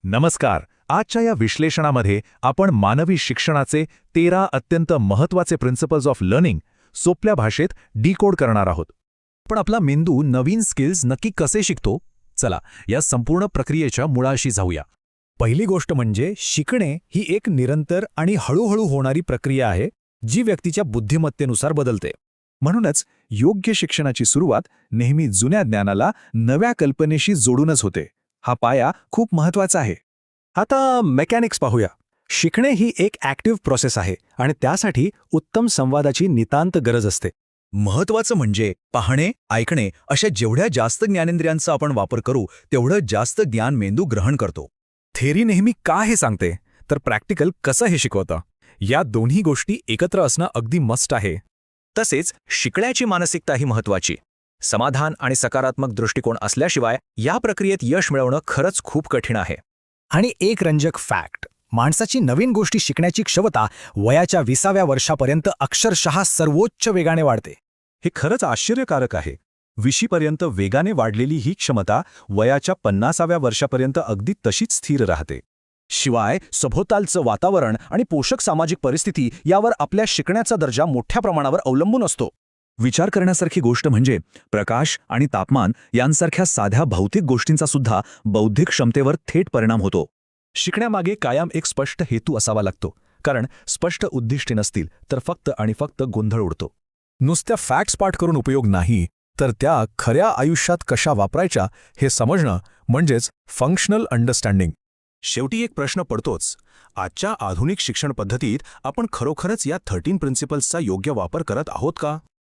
नमस्कार. आजच्या या विश्लेषणामध्ये आपण मानवी शिक्षणाचे 13 अत्यंत महत्त्वाचे प्रिन्सिपल्स ऑफ लर्निंग सोप्या भाषेत डिकोड करणार आहोत. पण आपला मेंदू नवीन स्किल्स नक्की कसे शिकतो? चला या संपूर्ण प्रक्रियेच्या मुळाशी जाऊया. पहिली गोष्ट म्हणजे शिकणे ही एक निरंतर आणि हळूहळू होणारी प्रक्रिया आहे, जी व्यक्तीच्या बुद्धिमत्तेनुसार बदलते. म्हणूनच योग्य शिक्षणाची सुरुवात नेहमी जुन्या ज्ञानाला नव्या कल्पनेशी जोडूनच होते. हा पाया खूप महत्त्वाचा आहे. आता मेकॅनिक्स पाहूया. शिकणे ही एक ॲक्टिव्ह प्रोसेस आहे आणि त्यासाठी उत्तम संवादाची नितांत गरज असते. महत्वाचं म्हणजे पाहणे, ऐकणे अशा जेवढ्या जास्त ज्ञानेंद्रियांचा आपण वापर करू तेवढं जास्त ज्ञान मेंदू ग्रहण करतो. थेरी नेहमी का हे सांगते, तर प्रॅक्टिकल कसं हे शिकवतं. या दोन्ही गोष्टी एकत्र असणं अगदी मस्ट आहे. तसेच शिकण्याची मानसिकताही महत्वाची. समाधान आणि सकारात्मक दृष्टिकोन असल्याशिवाय या प्रक्रियेत यश मिळवणं खरंच खूप कठीण आहे. आणि एक रंजक फॅक्ट, माणसाची नवीन गोष्टी शिकण्याची क्षमता वयाच्या 20व्या वर्षापर्यंत अक्षरशः सर्वोच्च वेगाने वाढते. हे खरंच आश्चर्यकारक आहे. 20 पर्यंत वेगाने वाढलेली ही क्षमता वयाच्या 50व्या वर्षापर्यंत अगदी तशीच स्थिर राहते. शिवाय सभोवतालचं वातावरण आणि पोषक सामाजिक परिस्थिती यावर आपल्या शिकण्याचा दर्जा मोठ्या प्रमाणावर अवलंबून असतो. विचार करण्यासारखी गोष्ट म्हणजे प्रकाश आणि तापमान यांसारख्या साध्या भौतिक गोष्टींचा सुद्धा बौद्धिक क्षमतेवर थेट परिणाम होतो. शिकण्यामागे कायम एक स्पष्ट हेतू असावा लागतो, कारण स्पष्ट उद्दिष्टे नसतील तर फक्त आणि फक्त गोंधळ उडतो. नुसत्या फॅक्ट्स पाठ करून उपयोग नाही, तर त्या खऱ्या आयुष्यात कशा वापरायच्या हे समजणं म्हणजेच फंक्शनल अंडरस्टँडिंग. शेवटी एक प्रश्न पडतोच. आजच्या आधुनिक शिक्षण पद्धतीत आपण खरोखरच या 13 प्रिन्सिपल्सचा योग्य वापर करत आहोत का?